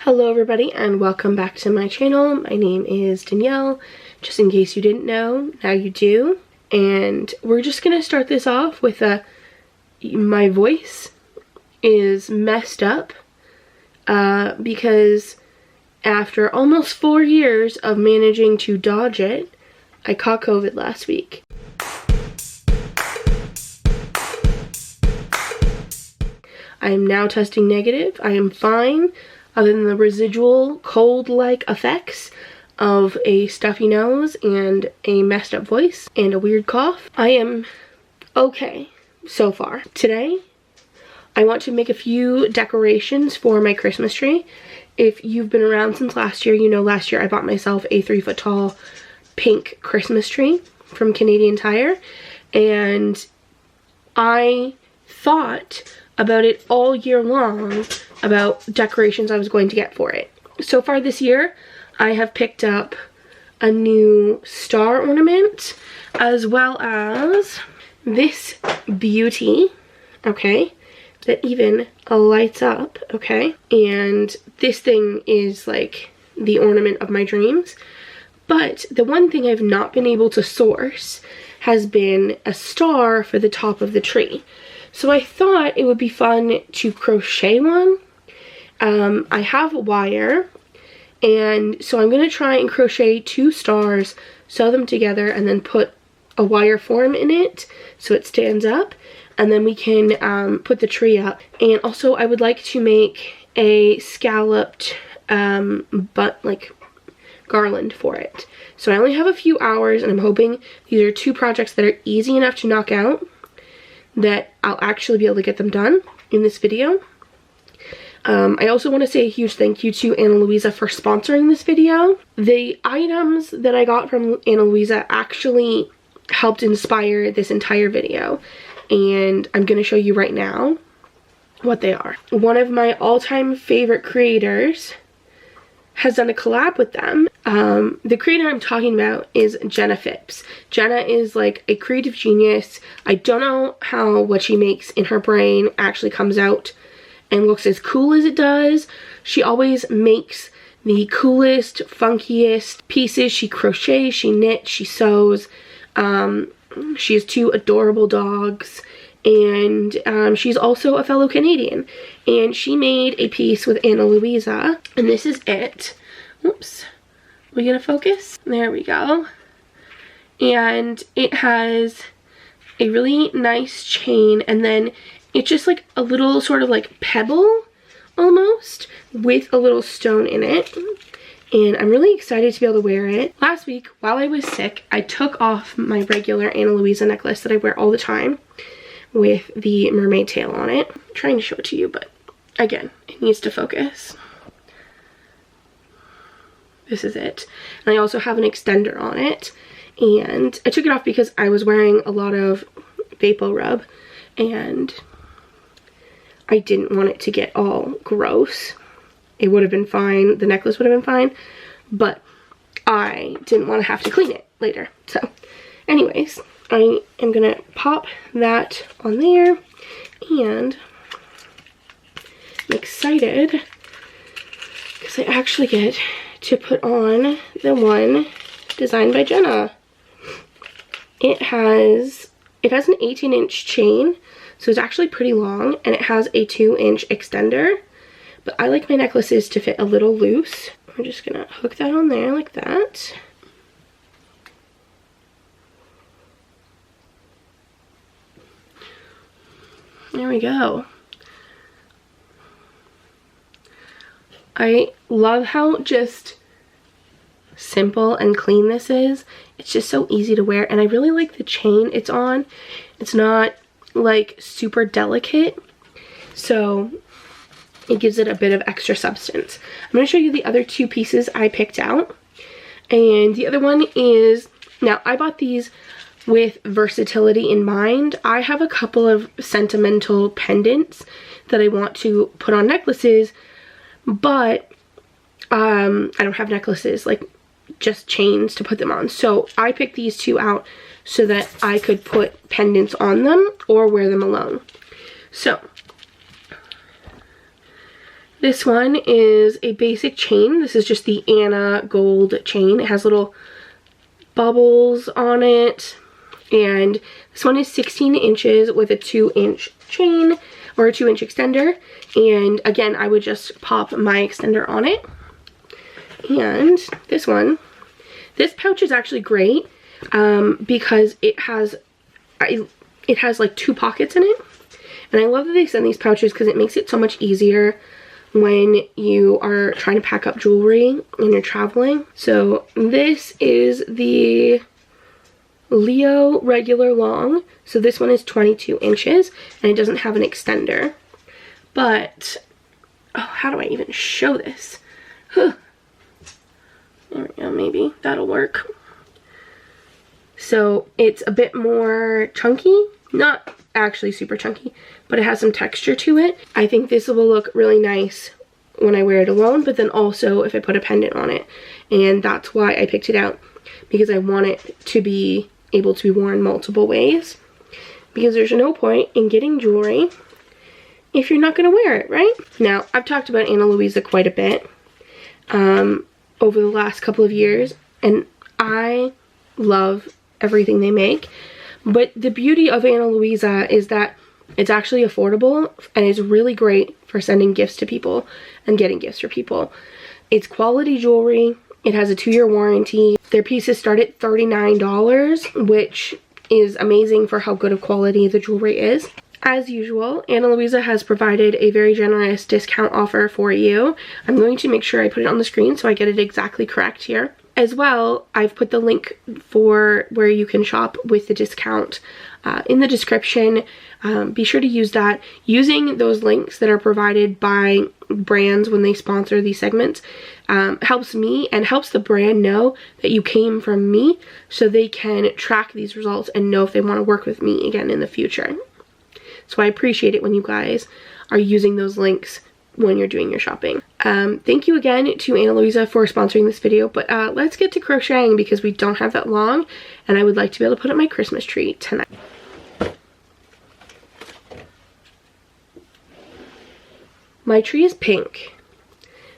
Hello everybody and welcome back to my channel. My name is Danielle. Just in case you didn't know, now you do. And we're just gonna start this off with my voice is messed up because after almost 4 years of managing to dodge it, I caught COVID last week. I am now testing negative. I am fine, other than the residual cold-like effects of a stuffy nose and a messed up voice and a weird cough. I am okay so far. Today, I want to make a few decorations for my Christmas tree. If you've been around since last year, you know last year I bought myself a 3-foot tall pink Christmas tree from Canadian Tire, and I thought about it all year long about decorations I was going to get for it. So far this year, I have picked up a new star ornament as well as this beauty, okay, that even lights up, okay, and this thing is like the ornament of my dreams. But the one thing I've not been able to source has been a star for the top of the tree. So I thought it would be fun to crochet one. I have wire, and so I'm going to try and crochet 2 stars, sew them together, and then put a wire form in it so it stands up, and then we can put the tree up. And also I would like to make a scalloped garland for it. So I only have a few hours, and I'm hoping these are 2 projects that are easy enough to knock out, that I'll actually be able to get them done in this video. I also want to say a huge thank you to Ana Luisa for sponsoring this video. The items that I got from Ana Luisa actually helped inspire this entire video, and I'm going to show you right now what they are. One of my all-time favorite creators has done a collab with them. The creator I'm talking about is Jenna Phipps. Jenna is like a creative genius. I don't know how what she makes in her brain actually comes out and looks as cool as it does. She always makes the coolest, funkiest pieces. She crochets, she knits, she sews. She has 2 adorable dogs, and she's also a fellow Canadian. And she made a piece with Ana Luisa, and this is it. Oops. We gonna focus? There we go. And it has a really nice chain, and then it's just like a little sort of like pebble almost with a little stone in it. And I'm really excited to be able to wear it. Last week, while I was sick, I took off my regular Ana Luisa necklace that I wear all the time with the mermaid tail on it. I'm trying to show it to you, but again, it needs to focus. This is it. And I also have an extender on it. And I took it off because I was wearing a lot of Vapor Rub, and I didn't want it to get all gross. It would have been fine. The necklace would have been fine. But I didn't want to have to clean it later. So anyways, I am going to pop that on there. And I'm excited because I actually get to put on the one designed by Jenna. It has an 18-inch chain, so it's actually pretty long, and it has a 2-inch extender, but I like my necklaces to fit a little loose. I'm just gonna hook that on there like that. There we go. I love how just simple and clean this is. It's just so easy to wear, and I really like the chain it's on. It's not like super delicate, so it gives it a bit of extra substance. I'm going to show you the other 2 pieces I picked out, and the other one is, now I bought these with versatility in mind. I have a couple of sentimental pendants that I want to put on necklaces, but I don't have necklaces, like just chains to put them on. So I picked these 2 out so that I could put pendants on them or wear them alone. So This one is a basic chain. This is just the Ana gold chain. It has little bubbles on it. And this one is 16 inches with a 2-inch chain or a 2-inch extender. And again, I would just pop my extender on it. And this one, this pouch is actually great because it has like 2 pockets in it. And I love that they send these pouches because it makes it so much easier when you are trying to pack up jewelry and you're traveling. So this is the Leo regular long. So this one is 22 inches and it doesn't have an extender. But, oh, how do I even show this? Huh. There we go, maybe that'll work. So it's a bit more chunky, not actually super chunky, but it has some texture to it. I think this will look really nice when I wear it alone, but then also if I put a pendant on it. And that's why I picked it out, because I want it to be able to be worn multiple ways, because there's no point in getting jewelry if you're not going to wear it, right? Now, I've talked about Ana Luisa quite a bit over the last couple of years, and I love everything they make. But the beauty of Ana Luisa is that it's actually affordable and it's really great for sending gifts to people and getting gifts for people. It's quality jewelry. It has a 2-year warranty. Their pieces start at $39, which is amazing for how good of quality the jewelry is. As usual, Ana Luisa has provided a very generous discount offer for you. I'm going to make sure I put it on the screen so I get it exactly correct here. As well, I've put the link for where you can shop with the discount in the description. Be sure to use that. Using those links that are provided by brands when they sponsor these segments helps me and helps the brand know that you came from me, so they can track these results and know if they want to work with me again in the future. So I appreciate it when you guys are using those links when you're doing your shopping. Thank you again to Ana Luisa for sponsoring this video, but let's get to crocheting because we don't have that long and I would like to be able to put up my Christmas tree tonight. My tree is pink,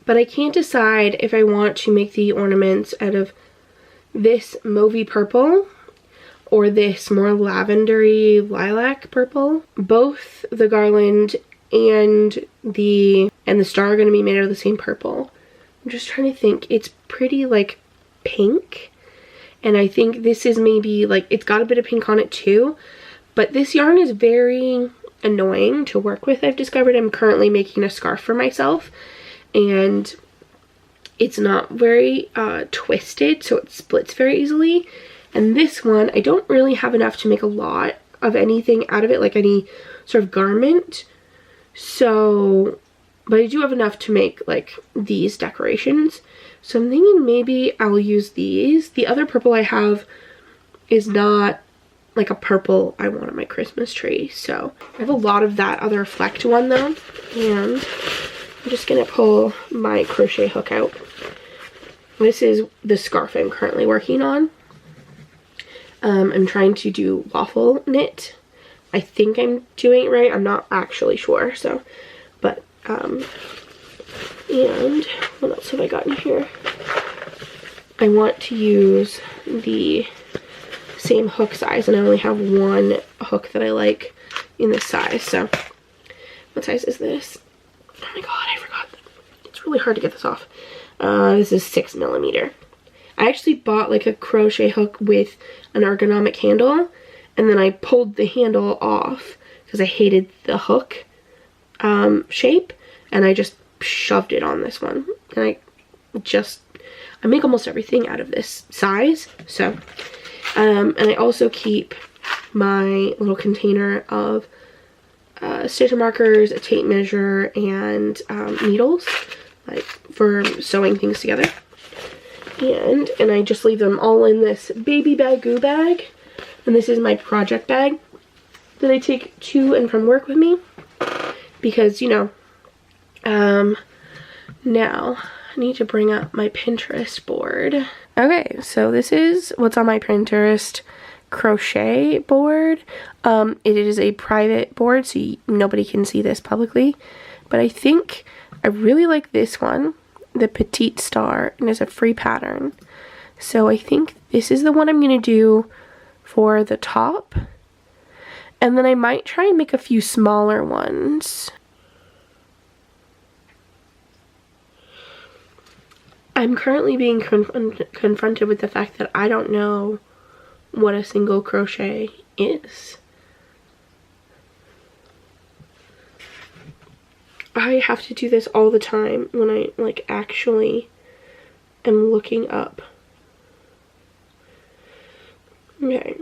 but I can't decide if I want to make the ornaments out of this mauvey purple or this more lavendery lilac purple. Both the garland and the star are going to be made out of the same purple. I'm just trying to think. It's pretty like pink, and I think this is maybe like, it's got a bit of pink on it too, but this yarn is very annoying to work with. I've discovered. I'm currently making a scarf for myself and it's not very twisted, so it splits very easily. And this one, I don't really have enough to make a lot of anything out of it, like any sort of garment. So, but I do have enough to make like these decorations. So I'm thinking maybe I'll use these. The other purple I have is not like a purple I want on my Christmas tree. So I have a lot of that other flecked one though. And I'm just gonna pull my crochet hook out. This is the scarf I'm currently working on. I'm trying to do waffle knit. I think I'm doing it right. I'm not actually sure. So, but, and what else have I got in here? I want to use the same hook size, and I only have one hook that I like in this size. So, what size is this? Oh my god, I forgot. It's really hard to get this off. This is 6mm. I actually bought like a crochet hook with an ergonomic handle, and then I pulled the handle off because I hated the hook shape, and I just shoved it on this one. And I make almost everything out of this size. So, and I also keep my little container of stitcher markers, a tape measure, and needles, like for sewing things together. And I just leave them all in this baby bagoo bag. And this is my project bag that I take to and from work with me. Because, you know, now I need to bring up my Pinterest board. Okay, so this is what's on my Pinterest crochet board. It is a private board, so nobody can see this publicly. but I think I really like this one, the Petite Star, and it's a free pattern. So I think this is the one I'm going to do for the top. And then I might try and make a few smaller ones. I'm currently being confronted with the fact that I don't know what a single crochet is. I have to do this all the time when I like actually am looking up. Okay.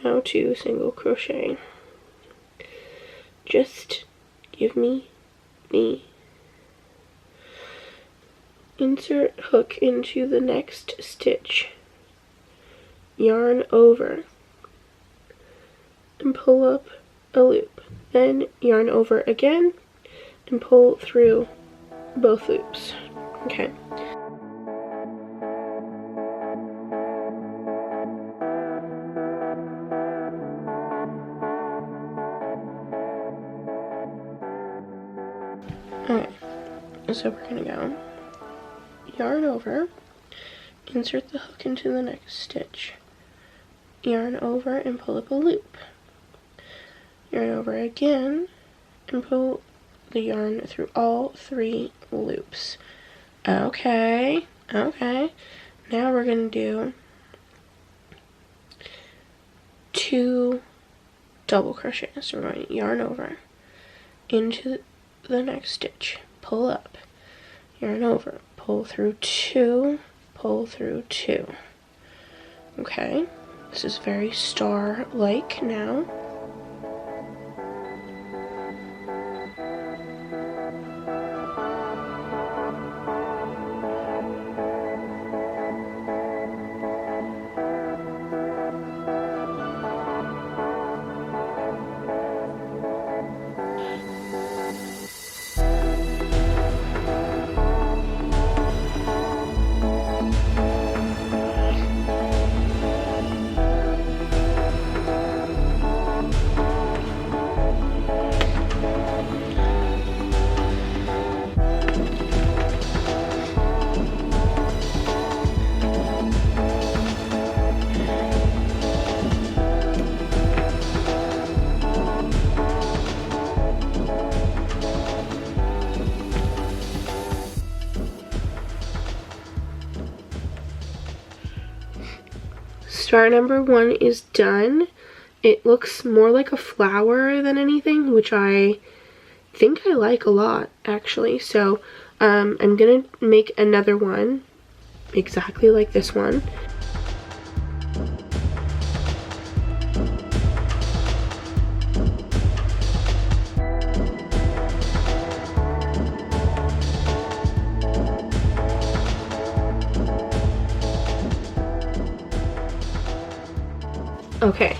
How to single crochet. Just give me the insert hook into the next stitch, yarn over, and pull up a loop. Then yarn over again and pull through both loops. Okay. Alright, so we're gonna go yarn over, insert the hook into the next stitch, yarn over and pull up a loop, yarn over again and pull the yarn through all 3 loops. Okay, now we're gonna do 2 double crochets. So we're going to yarn over into the next stitch, pull up, yarn over, pull through 2, pull through 2. Okay, this is very star-like now. Star number 1 is done. It looks more like a flower than anything, which I think I like a lot, actually. So I'm gonna make another one exactly like this one. Okay,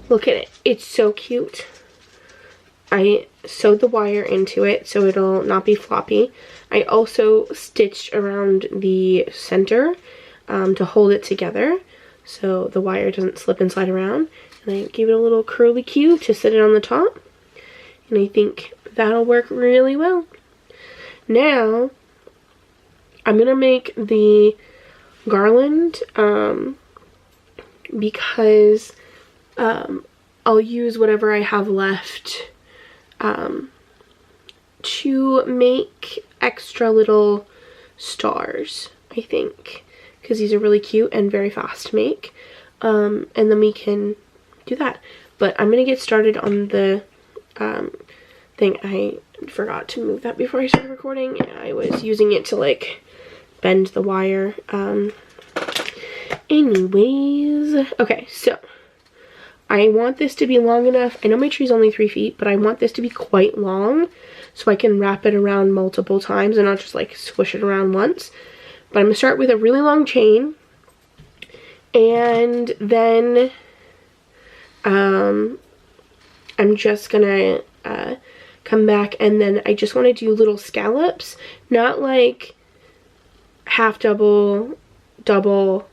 look at it. It's so cute. I sewed the wire into it so it'll not be floppy. I also stitched around the center to hold it together so the wire doesn't slip and slide around. And I gave it a little curly cue to sit it on the top. And I think that'll work really well. Now, I'm going to make the garland because I'll use whatever I have left to make extra little stars, I think, because these are really cute and very fast to make. And then we can do that. But I'm going to get started on the thing. I forgot to move that before I started recording. I was using it to like bend the wire. Anyways, okay, so I want this to be long enough. I know my tree's only 3 feet, but I want this to be quite long so I can wrap it around multiple times and not just like squish it around once. But I'm gonna start with a really long chain, and then I'm just gonna come back, and then I just want to do little scallops, not like half double, double,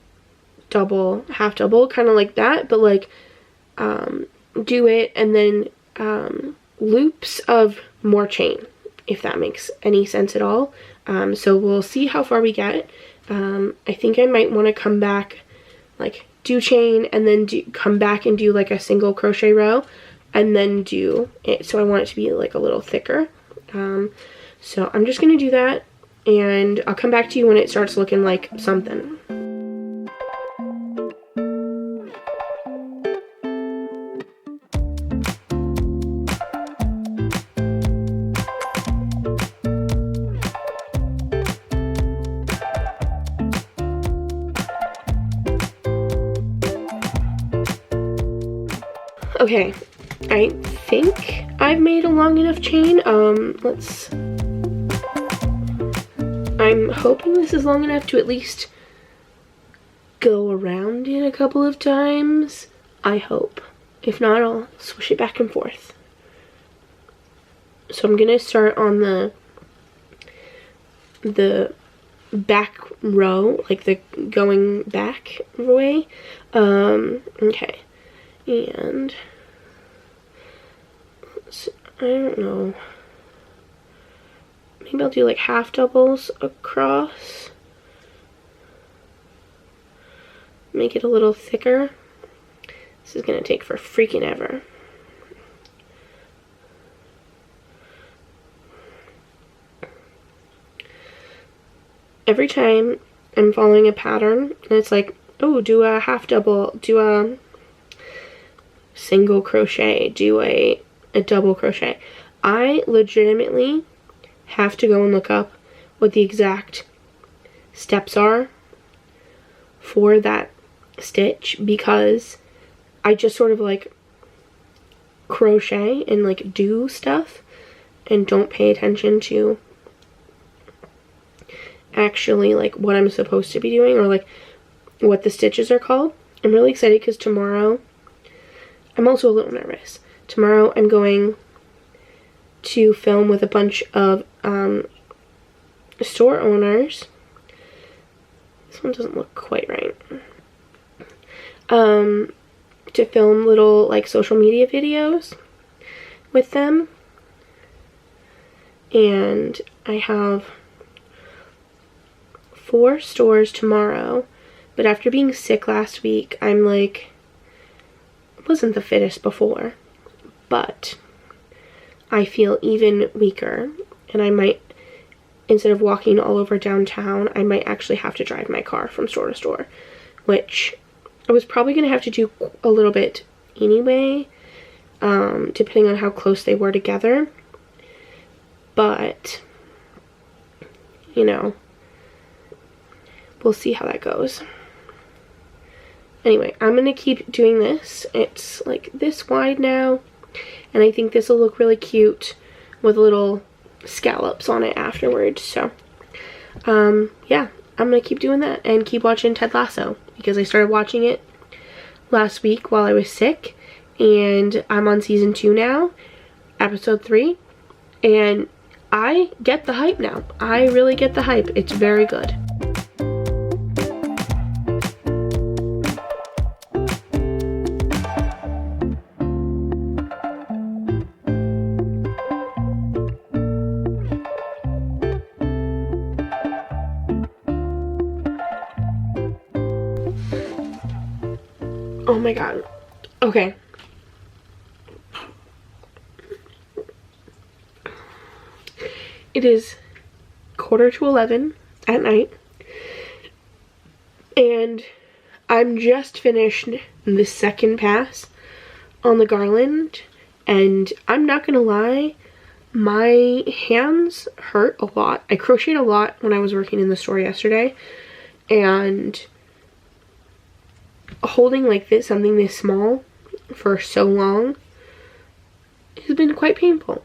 double, half double, kind of like that, but like do it and then loops of more chain, if that makes any sense at all. So we'll see how far we get. I think I might want to come back, like do chain and then come back and do like a single crochet row and then do it. So I want it to be like a little thicker. So I'm just going to do that, and I'll come back to you when it starts looking like something. Okay, I think I've made a long enough chain. I'm hoping this is long enough to at least go around it a couple of times. I hope. If not, I'll swish it back and forth. So I'm gonna start on the back row, like the going back way. Okay. And I don't know, maybe I'll do like half doubles across, make it a little thicker. This is gonna take for freaking ever. Every time I'm following a pattern and it's like, oh, do a half double, do a single crochet, do a double crochet, I legitimately have to go and look up what the exact steps are for that stitch, because I just sort of like crochet and like do stuff and don't pay attention to actually like what I'm supposed to be doing or like what the stitches are called. I'm really excited because tomorrow, I'm also a little nervous. Tomorrow I'm going to film with a bunch of store owners. This one doesn't look quite right. To film little like social media videos with them. And I have 4 stores tomorrow. But after being sick last week, I'm like, wasn't the fittest before, but I feel even weaker, and I might, instead of walking all over downtown, I might actually have to drive my car from store to store, which I was probably going to have to do a little bit anyway, depending on how close they were together, but, you know, we'll see how that goes. Anyway, I'm going to keep doing this. It's like this wide now, and I think this will look really cute with little scallops on it afterwards. So, yeah, I'm going to keep doing that and keep watching Ted Lasso, because I started watching it last week while I was sick, and I'm on season 2 now, episode 3, and I get the hype now. I really get the hype. It's very good. Oh my god. Okay. It is 11:15 at night, and I'm just finished the second pass on the garland, and I'm not gonna lie, my hands hurt a lot. I crocheted a lot when I was working in the store yesterday, and holding like this, something this small for so long has been quite painful.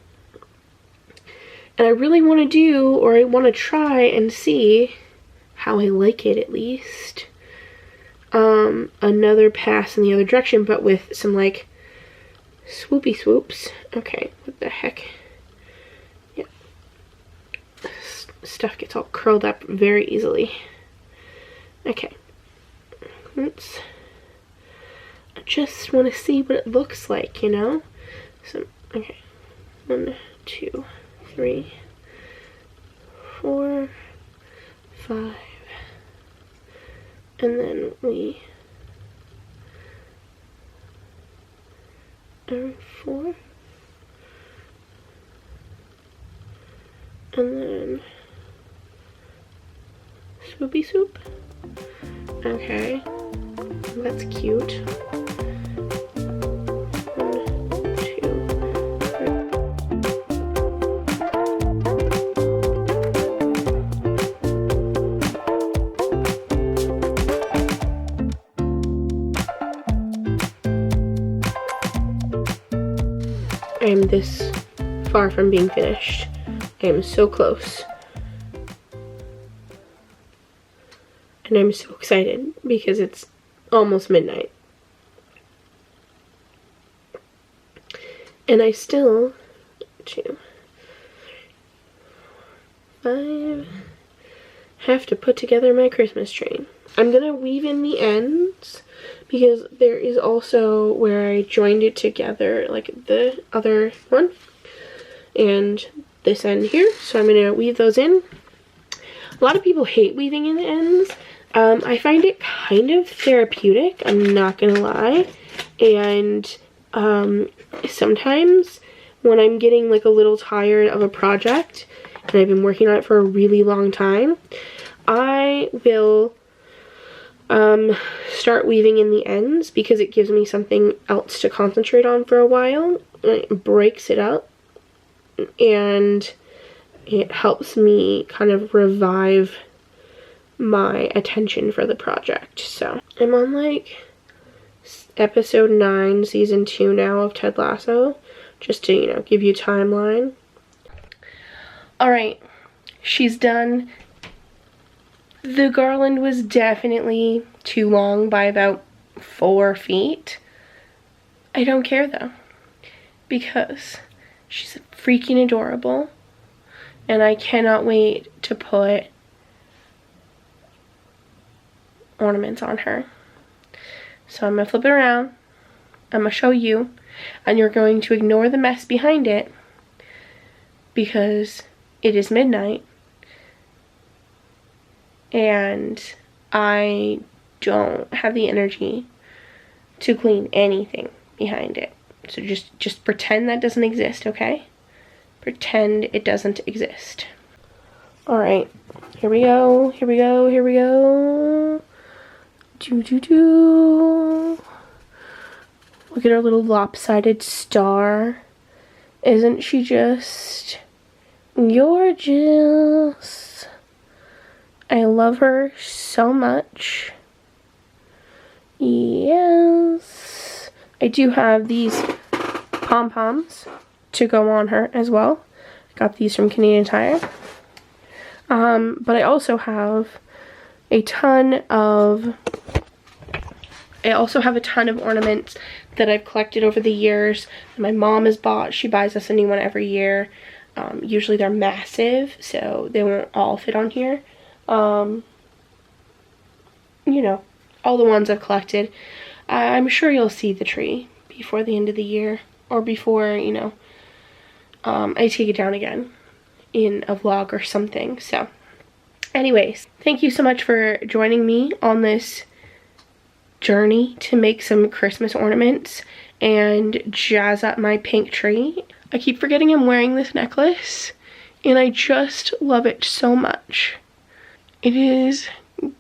And I really want to do, or I want to try and see how I like it at least. Another pass in the other direction, but with some like swoopy swoops. Okay, what the heck? Yeah. This stuff gets all curled up very easily. Okay. Oops. I just want to see what it looks like, you know? So, okay. 1, 2, 3, 4, 5, and then we are 4, and then swoopy swoop. Okay, that's cute. 1, 2, 3. I am this far from being finished. I am so close. And I'm so excited because it's almost midnight. And I still, 2, 5, have to put together my Christmas tree. I'm gonna weave in the ends because there is also where I joined it together, like the other one and this end here. So I'm gonna weave those in. A lot of people hate weaving in the ends. I find it kind of therapeutic, I'm not gonna lie. And sometimes when I'm getting like a little tired of a project and I've been working on it for a really long time, I will start weaving in the ends because it gives me something else to concentrate on for a while. It breaks it up and it helps me kind of revive my attention for the project. So I'm on like episode 9 season 2 now of Ted Lasso, just to, you know, give you a timeline. Alright, she's done. The garland was definitely too long by about 4 feet. I don't care though, because she's freaking adorable and I cannot wait to put ornaments on her. So I'm gonna flip it around, I'm gonna show you, and you're going to ignore the mess behind it because it is midnight and I don't have the energy to clean anything behind it. So just pretend that doesn't exist, okay? Pretend it doesn't exist. Alright, here we go, here we go, here we go. Look at our little lopsided star. Isn't she just gorgeous? I love her so much. Yes. I do have these pom-poms to go on her as well. Got these from Canadian Tire. But I also have a ton of ornaments that I've collected over the years. My mom has bought. She buys us a new one every year. Usually they're massive, so they won't all fit on here. You know, all the ones I've collected. I'm sure you'll see the tree before the end of the year, or before, you know, I take it down again in a vlog or something. So anyways, thank you so much for joining me on this journey to make some Christmas ornaments and jazz up my pink tree. I keep forgetting I'm wearing this necklace and I just love it so much. It is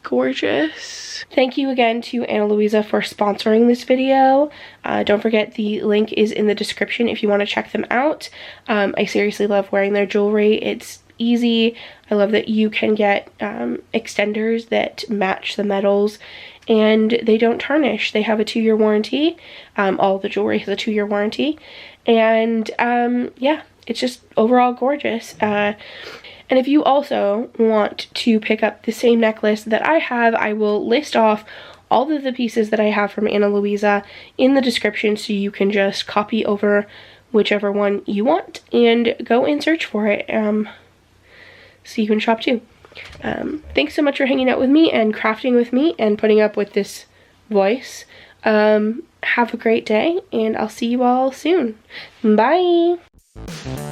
gorgeous. Thank you again to Ana Luisa for sponsoring this video. Don't forget the link is in the description if you want to check them out. I seriously love wearing their jewelry. It's easy. I love that you can get extenders that match the metals and they don't tarnish. They have a 2-year warranty. All the jewelry has a 2-year warranty. And yeah, it's just overall gorgeous. And if you also want to pick up the same necklace that I have, I will list off all of the pieces that I have from Ana Luisa in the description so you can just copy over whichever one you want and go and search for it so you can shop too. Thanks so much for hanging out with me and crafting with me and putting up with this voice. Have a great day and I'll see you all soon. Bye! you.